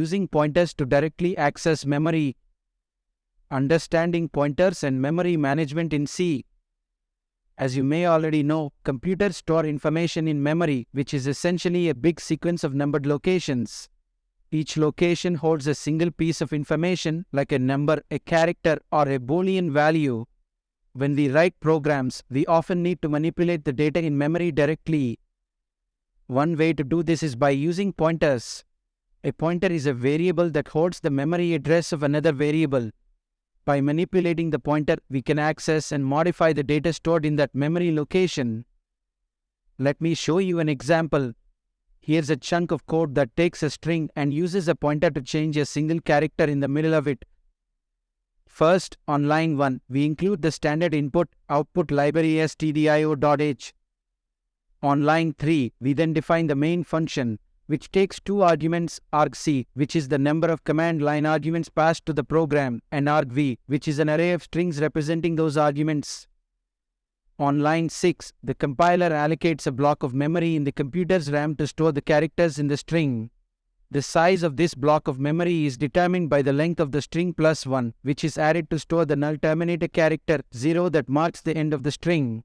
using pointers to directly access memory. Understanding pointers and memory management in C. As you may already know, computers store information in memory, which is essentially a big sequence of numbered locations. Each location holds a single piece of information, like a number, a character, or a Boolean value. When we write programs, we often need to manipulate the data in memory directly. One way to do this is by using pointers. A pointer is a variable that holds the memory address of another variable. By manipulating the pointer, we can access and modify the data stored in that memory location. Let me show you an example. Here's a chunk of code that takes a string and uses a pointer to change a single character in the middle of it. First, on line 1, we include the standard input-output library stdio.h. On line 3, we then define the main function, which takes two arguments, argc, which is the number of command line arguments passed to the program, and argv, which is an array of strings representing those arguments. On line 6, the compiler allocates a block of memory in the computer's RAM to store the characters in the string. The size of this block of memory is determined by the length of the string plus 1, which is added to store the null terminator character 0 that marks the end of the string.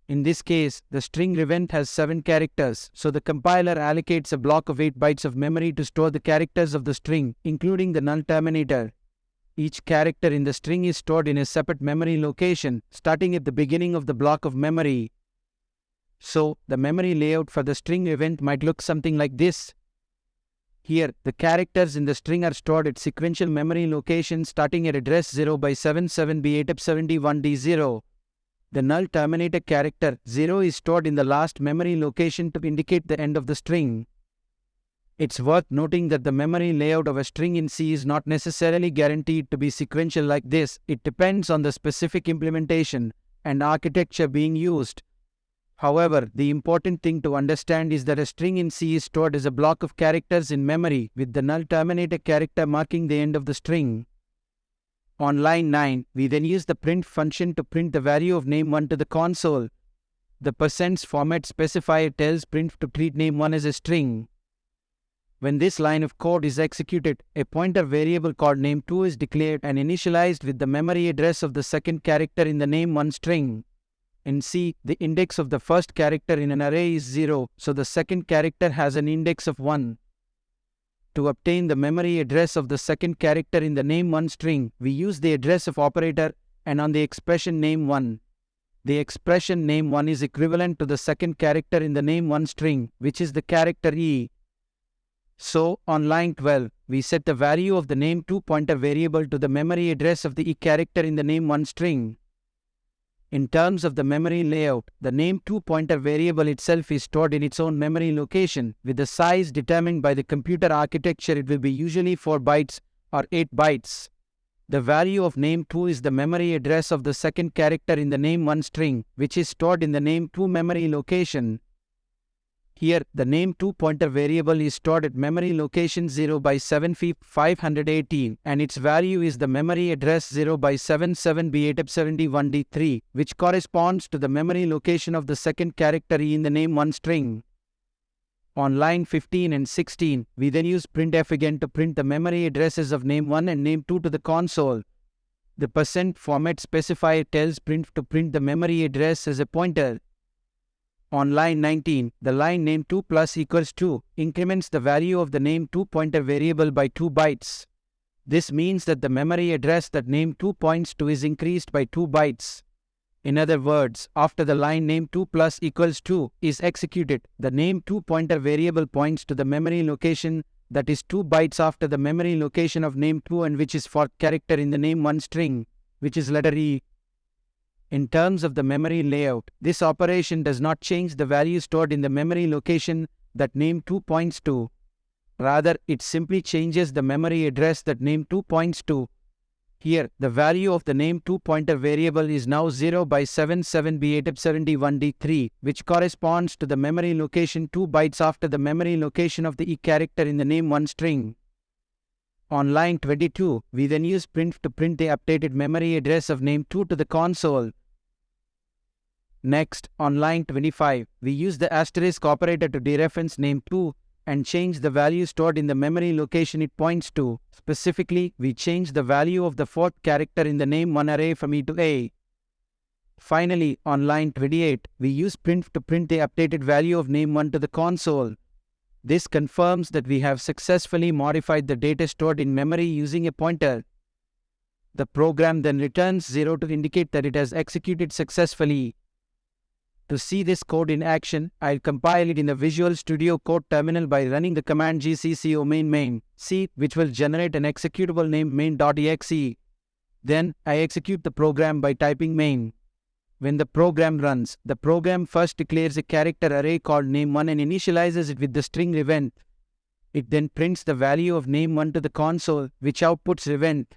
In this case, the string event has 7 characters, so the compiler allocates a block of 8 bytes of memory to store the characters of the string, including the null terminator. Each character in the string is stored in a separate memory location, starting at the beginning of the block of memory. So, the memory layout for the string event might look something like this. Here, the characters in the string are stored at sequential memory locations starting at address 0x77b8f71d0. The null terminator character 0 is stored in the last memory location to indicate the end of the string. It's worth noting that the memory layout of a string in C is not necessarily guaranteed to be sequential like this. It depends on the specific implementation and architecture being used. However, the important thing to understand is that a string in C is stored as a block of characters in memory, with the null terminator character marking the end of the string. On line 9, we then use the print function to print the value of name1 to the console. The %format specifier tells print to treat name1 as a string. When this line of code is executed, a pointer variable called name2 is declared and initialized with the memory address of the second character in the name1 string. In C, the index of the first character in an array is 0, so the second character has an index of 1. To obtain the memory address of the second character in the name1 string, we use the address of operator and on the expression name1. The expression name1 is equivalent to the second character in the name1 string, which is the character E. So, on line 12, we set the value of the name2 pointer variable to the memory address of the E character in the name1 string. In terms of the memory layout, the name2 pointer variable itself is stored in its own memory location, with the size determined by the computer architecture. It will be usually 4 bytes or 8 bytes. The value of name2 is the memory address of the second character in the name1 string, which is stored in the name2 memory location. Here, the name2 pointer variable is stored at memory location 0x7f518 and its value is the memory address 0x77b8f71d3, which corresponds to the memory location of the second character E in the name1 string. On line 15 and 16, we then use printf again to print the memory addresses of name1 and name2 to the console. The %format specifier tells print to print the memory address as a pointer. On line 19, the line name2 plus equals 2 increments the value of the name2 pointer variable by 2 bytes. This means that the memory address that name2 points to is increased by 2 bytes. In other words, after the line name2 plus equals 2 is executed, the name2 pointer variable points to the memory location that is 2 bytes after the memory location of name2 and which is fourth character in the name1 string, which is letter E. In terms of the memory layout, this operation does not change the value stored in the memory location that name2 points to. Rather, it simply changes the memory address that name2 points to. Here, the value of the name2 pointer variable is now 0x77b8f71d3, which corresponds to the memory location 2 bytes after the memory location of the E character in the name1 string. On line 22, we then use print to print the updated memory address of name2 to the console. Next, on line 25, we use the asterisk operator to dereference name2 and change the value stored in the memory location it points to. Specifically, we change the value of the fourth character in the name1 array from E to A. Finally, on line 28, we use print to print the updated value of name1 to the console. This confirms that we have successfully modified the data stored in memory using a pointer. The program then returns 0 to indicate that it has executed successfully. To see this code in action, I'll compile it in the Visual Studio Code terminal by running the command gcc main c, which will generate an executable named main.exe. Then, I execute the program by typing main. When the program runs, the program first declares a character array called name1 and initializes it with the string event. It then prints the value of name1 to the console, which outputs event.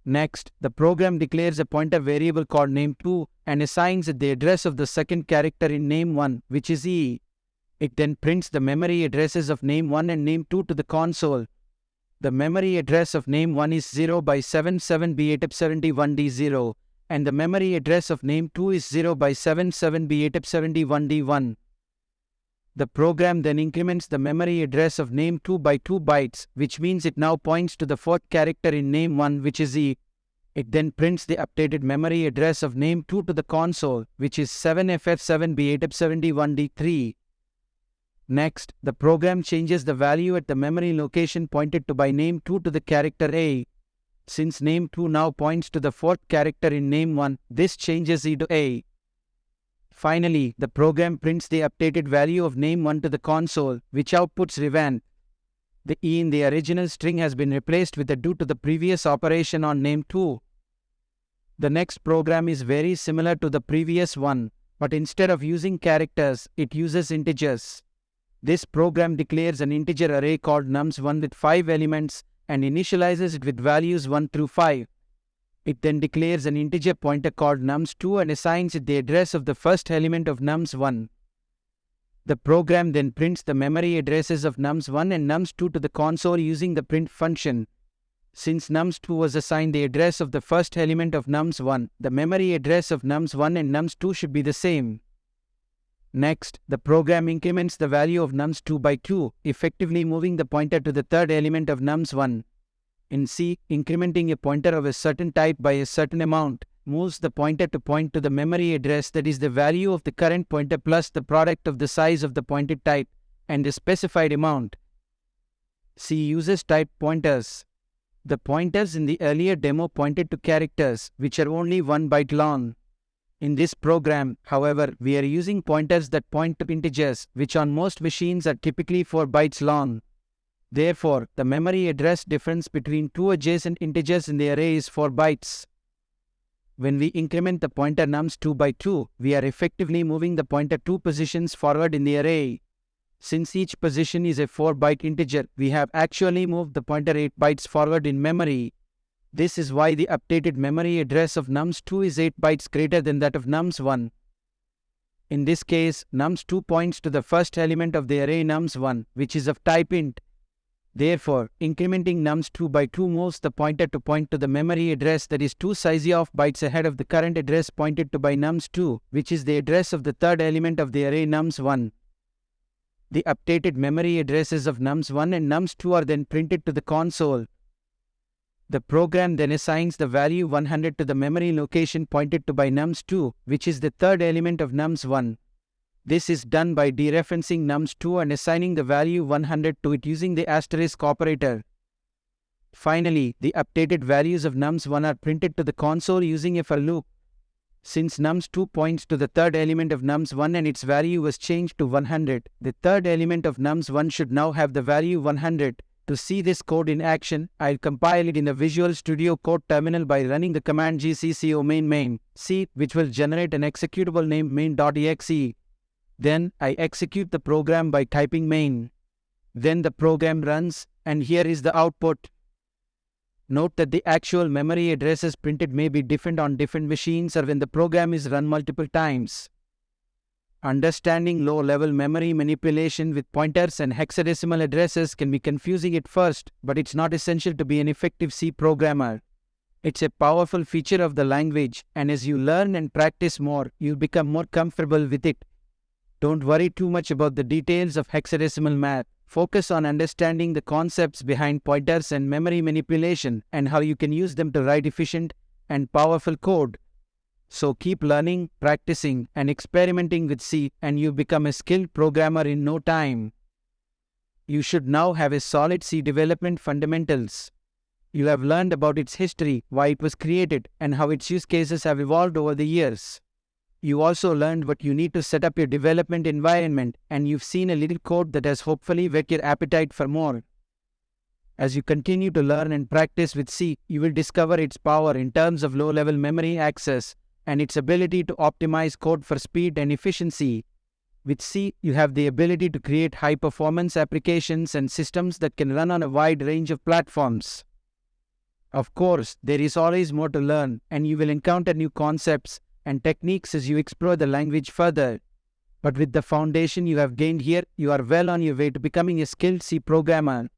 Next, the program declares a pointer variable called name2 and assigns it the address of the second character in name1, which is E. It then prints the memory addresses of name1 and name2 to the console. The memory address of name1 is 0x77B8F71D0, and the memory address of name2 is 0x77B8F71D1. The program then increments the memory address of name2 by 2 bytes, which means it now points to the fourth character in name1, which is E. It then prints the updated memory address of name2 to the console, which is 7FF7B8F71D3. Next, the program changes the value at the memory location pointed to by name2 to the character A. Since name2 now points to the fourth character in name1, this changes E to A. Finally, the program prints the updated value of name1 to the console, which outputs revamp. The E in the original string has been replaced with a due to the previous operation on name2. The next program is very similar to the previous one, but instead of using characters, it uses integers. This program declares an integer array called nums1 with 5 elements and initializes it with values 1 through 5. It then declares an integer pointer called nums2 and assigns it the address of the first element of nums1. The program then prints the memory addresses of nums1 and nums2 to the console using the print function. Since nums2 was assigned the address of the first element of nums1, the memory address of nums1 and nums2 should be the same. Next, the program increments the value of nums2 by 2, effectively moving the pointer to the third element of nums1. In C, incrementing a pointer of a certain type by a certain amount moves the pointer to point to the memory address that is the value of the current pointer plus the product of the size of the pointed type and the specified amount. C uses type pointers. The pointers in the earlier demo pointed to characters, which are only 1 byte long. In this program, however, we are using pointers that point to integers, which on most machines are typically 4 bytes long. Therefore, the memory address difference between two adjacent integers in the array is 4 bytes. When we increment the pointer nums2 by 2, we are effectively moving the pointer 2 positions forward in the array. Since each position is a 4-byte integer, we have actually moved the pointer 8 bytes forward in memory. This is why the updated memory address of nums2 is 8 bytes greater than that of nums1. In this case, nums2 points to the first element of the array nums1, which is of type int. Therefore, incrementing nums2 by 2 moves the pointer to point to the memory address that is 2 size of bytes ahead of the current address pointed to by nums2, which is the address of the third element of the array nums1. The updated memory addresses of nums1 and nums2 are then printed to the console. The program then assigns the value 100 to the memory location pointed to by nums2, which is the third element of nums1. This is done by dereferencing nums2 and assigning the value 100 to it using the asterisk operator. Finally, the updated values of nums1 are printed to the console using a for loop. Since nums2 points to the third element of nums1 and its value was changed to 100, the third element of nums1 should now have the value 100. To see this code in action, I'll compile it in the Visual Studio Code terminal by running the command gcc main c, which will generate an executable named main.exe. Then, I execute the program by typing main. Then the program runs, and here is the output. Note that the actual memory addresses printed may be different on different machines or when the program is run multiple times. Understanding low-level memory manipulation with pointers and hexadecimal addresses can be confusing at first, but it's not essential to be an effective C programmer. It's a powerful feature of the language, and as you learn and practice more, you'll become more comfortable with it. Don't worry too much about the details of hexadecimal math. Focus on understanding the concepts behind pointers and memory manipulation and how you can use them to write efficient and powerful code. So keep learning, practicing, and experimenting with C, and you become a skilled programmer in no time. You should now have a solid C development fundamentals. You have learned about its history, why it was created, and how its use cases have evolved over the years. You also learned what you need to set up your development environment, and you've seen a little code that has hopefully whet your appetite for more. As you continue to learn and practice with C, you will discover its power in terms of low-level memory access and its ability to optimize code for speed and efficiency. With C, you have the ability to create high-performance applications and systems that can run on a wide range of platforms. Of course, there is always more to learn, and you will encounter new concepts and techniques as you explore the language further. But with the foundation you have gained here, you are well on your way to becoming a skilled C programmer.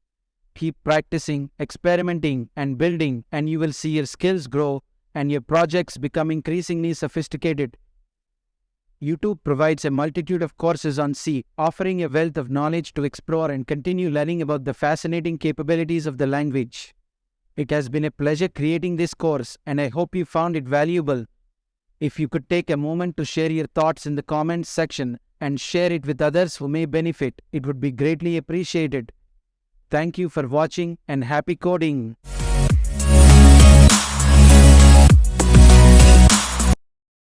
Keep practicing, experimenting, and building, and you will see your skills grow and your projects become increasingly sophisticated. YouTube provides a multitude of courses on C, offering a wealth of knowledge to explore and continue learning about the fascinating capabilities of the language. It has been a pleasure creating this course, and I hope you found it valuable. If you could take a moment to share your thoughts in the comments section and share it with others who may benefit, it would be greatly appreciated. Thank you for watching and happy coding!